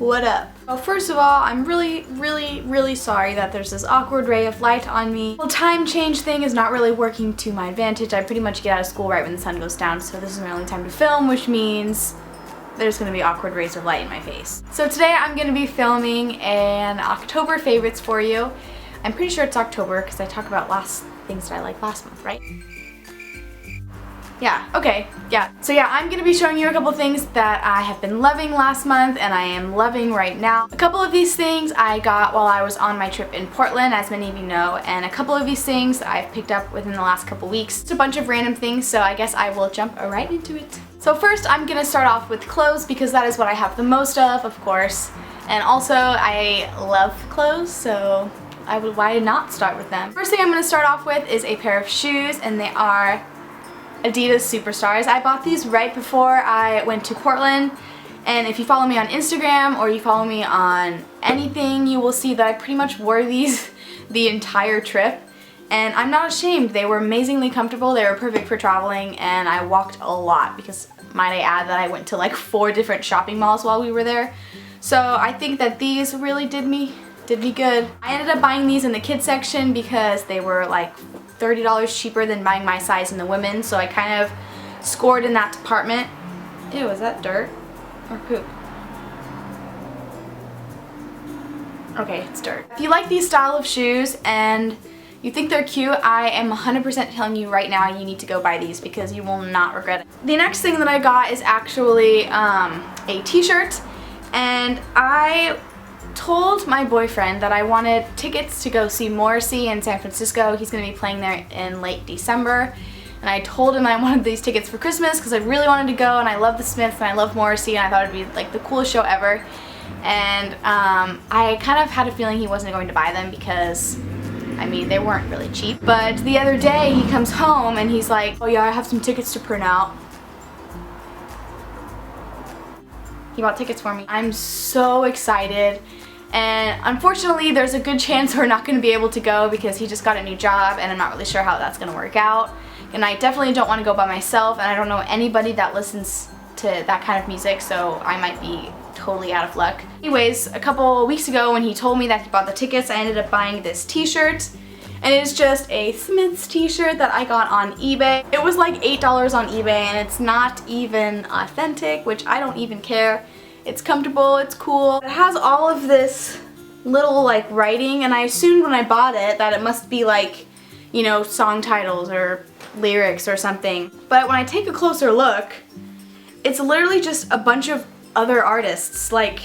What up? Well, first of all, I'm really sorry that there's this awkward ray of light on me. Well, time change thing is not really working to my advantage. I pretty much get out of school right when the sun goes down, so this is my only time to film, which means there's gonna be awkward rays of light in my face. So today I'm gonna be filming an October favorites for you. I'm pretty sure it's October because I talk about things that I like last month, right? Yeah, okay, yeah. So yeah, I'm gonna be showing you a couple things that I have been loving last month and I am loving right now. A couple of these things I got while I was on my trip in Portland, as many of you know, and a couple of these things I've picked up within the last couple weeks. It's a bunch of random things, so I guess I will jump right into it. So first, I'm gonna start off with clothes because that is what I have the most of course. And also, I love clothes, so why not start with them? First thing I'm gonna start off with is a pair of shoes, and they are Adidas Superstars. I bought these right before I went to Portland, and if you follow me on Instagram or you follow me on anything, you will see that I pretty much wore these the entire trip, and I'm not ashamed. They were amazingly comfortable, they were perfect for traveling, and I walked a lot because, might I add, that I went to like 4 different shopping malls while we were there. So I think that these really did me good. I ended up buying these in the kids section because they were like $30 cheaper than buying my size in the women's, so I kind of scored in that department. Ew, is that dirt or poop? Okay, it's dirt. If you like these style of shoes and you think they're cute, I am 100% telling you right now you need to go buy these because you will not regret it. The next thing that I got is actually a t-shirt, and I told my boyfriend that I wanted tickets to go see Morrissey in San Francisco. He's going to be playing there in late December, and I told him I wanted these tickets for Christmas because I really wanted to go, and I love the Smiths and I love Morrissey, and I thought it'd be like the coolest show ever. And I kind of had a feeling he wasn't going to buy them because, I mean, they weren't really cheap. But the other day he comes home and he's like, oh yeah, I have some tickets to print out. He bought tickets for me. I'm so excited, and unfortunately there's a good chance we're not going to be able to go because he just got a new job and I'm not really sure how that's going to work out, and I definitely don't want to go by myself, and I don't know anybody that listens to that kind of music, so I might be totally out of luck. Anyways, a couple weeks ago when he told me that he bought the tickets, I ended up buying this t-shirt. And it's just a Smiths t-shirt that I got on eBay. It was like $8 on eBay, and it's not even authentic, which I don't even care. It's comfortable, it's cool. It has all of this little like writing, and I assumed when I bought it that it must be like, you know, song titles or lyrics or something. But when I take a closer look, it's literally just a bunch of other artists. Like,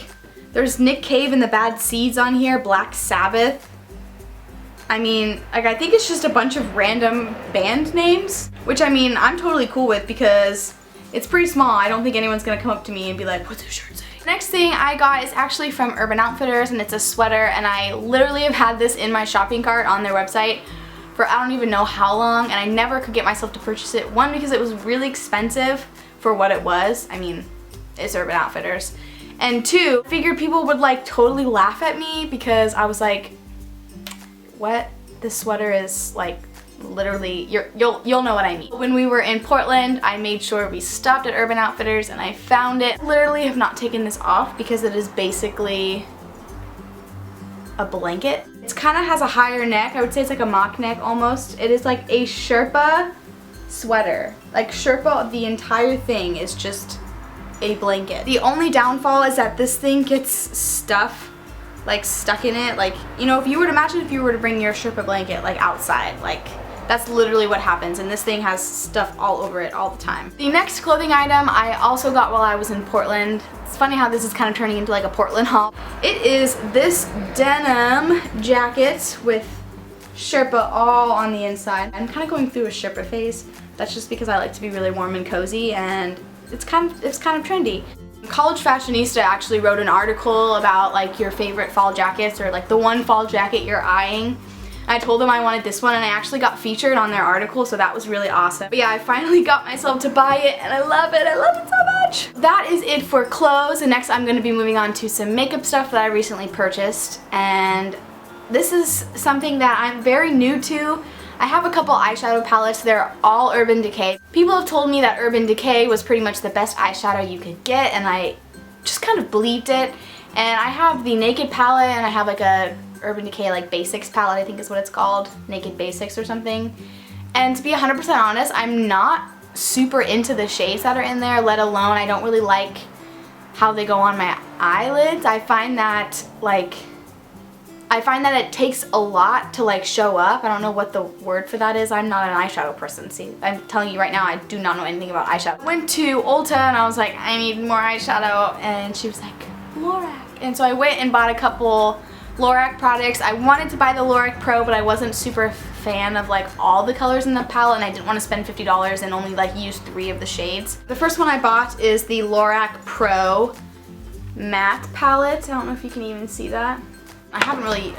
there's Nick Cave and the Bad Seeds on here, Black Sabbath. I mean, like, I think it's just a bunch of random band names, which, I mean, I'm totally cool with because it's pretty small. I don't think anyone's gonna come up to me and be like, what's this shirt say? The next thing I got is actually from Urban Outfitters, and it's a sweater, and I literally have had this in my shopping cart on their website for I don't even know how long, and I never could get myself to purchase it. One, because it was really expensive for what it was. I mean, it's Urban Outfitters. And two, I figured people would like totally laugh at me because I was like, what? This sweater is like literally, you'll know what I mean. When we were in Portland, I made sure we stopped at Urban Outfitters and I found it. Literally have not taken this off because it is basically a blanket. It kind of has a higher neck. I would say it's like a mock neck almost. It is like a Sherpa sweater. Like Sherpa, the entire thing is just a blanket. The only downfall is that this thing gets stuff like stuck in it. Like, you know, if you were to imagine if you were to bring your Sherpa blanket like outside, like that's literally what happens, and this thing has stuff all over it all the time. The next clothing item I also got while I was in Portland. It's funny how this is kind of turning into like a Portland haul. It is this denim jacket with Sherpa all on the inside. I'm kind of going through a Sherpa phase. That's just because I like to be really warm and cozy, and it's kind of trendy. CollegeFashionista actually wrote an article about like your favorite fall jackets, or like the one fall jacket you're eyeing. I told them I wanted this one, and I actually got featured on their article, so that was really awesome. But yeah, I finally got myself to buy it, and I love it. I love it so much. That is it for clothes, and next I'm going to be moving on to some makeup stuff that I recently purchased, and this is something that I'm very new to. I have a couple eyeshadow palettes. They're all Urban Decay. People have told me that Urban Decay was pretty much the best eyeshadow you could get, and I just kind of believed it. And I have the Naked palette, and I have like a Urban Decay like Basics palette, I think is what it's called. Naked Basics or something. And to be 100% honest, I'm not super into the shades that are in there, let alone I don't really like how they go on my eyelids. I find that it takes a lot to like show up. I don't know what the word for that is. I'm not an eyeshadow person. See, I'm telling you right now, I do not know anything about eyeshadow. I went to Ulta and I was like, I need more eyeshadow, and she was like, Lorac. And so I went and bought a couple Lorac products. I wanted to buy the Lorac Pro, but I wasn't super fan of like all the colors in the palette, and I didn't want to spend $50 and only like use 3 of the shades. The first one I bought is the Lorac Pro matte palette. I don't know if you can even see that. I haven't really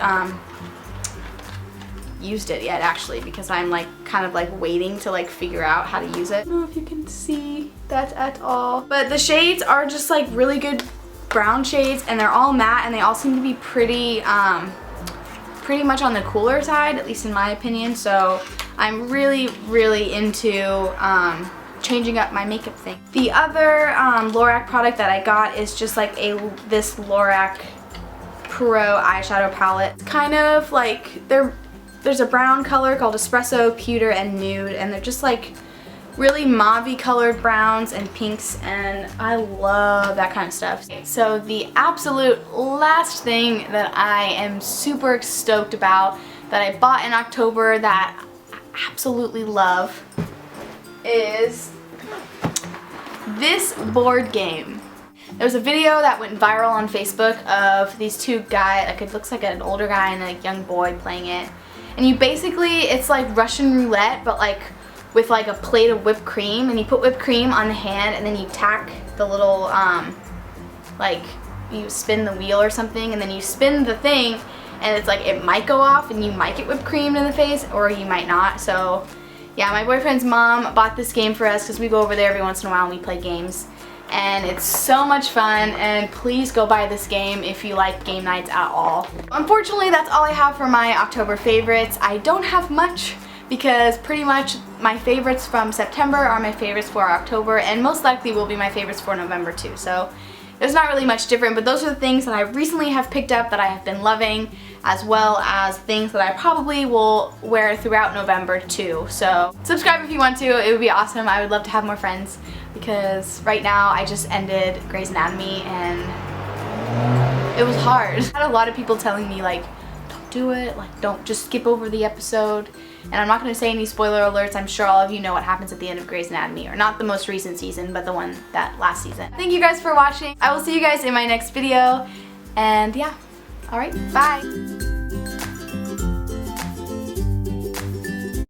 used it yet actually, because I'm like kind of like waiting to like figure out how to use it. I don't know if you can see that at all, but the shades are just like really good brown shades, and they're all matte, and they all seem to be pretty much on the cooler side, at least in my opinion. So I'm really into changing up my makeup thing. The other Lorac product that I got is just like this Lorac Pro eyeshadow palette. It's kind of like there's a brown color called Espresso, Pewter, and Nude, and they're just like really mauve-y colored browns and pinks, and I love that kind of stuff. So the absolute last thing that I am super stoked about that I bought in October that I absolutely love is this board game. There was a video that went viral on Facebook of these 2 guys, like it looks like an older guy and a young boy playing it. And you basically, it's like Russian roulette, but like with like a plate of whipped cream, and you put whipped cream on the hand, and then you tack the little, like you spin the wheel or something, and then you spin the thing, and it's like it might go off and you might get whipped cream in the face, or you might not. So yeah, my boyfriend's mom bought this game for us because we go over there every once in a while and we play games. And it's so much fun, and please go buy this game if you like game nights at all. Unfortunately, that's all I have for my October favorites. I don't have much because pretty much my favorites from September are my favorites for October, and most likely will be my favorites for November too. So there's not really much different, but those are the things that I recently have picked up that I have been loving, as well as things that I probably will wear throughout November too. So subscribe if you want to. It would be awesome. I would love to have more friends, because right now I just ended Grey's Anatomy and it was hard. I had a lot of people telling me like, don't do it, like don't just skip over the episode. And I'm not going to say any spoiler alerts. I'm sure all of you know what happens at the end of Grey's Anatomy, or not the most recent season, but the one that last season. Thank you guys for watching. I will see you guys in my next video, and yeah, alright, bye!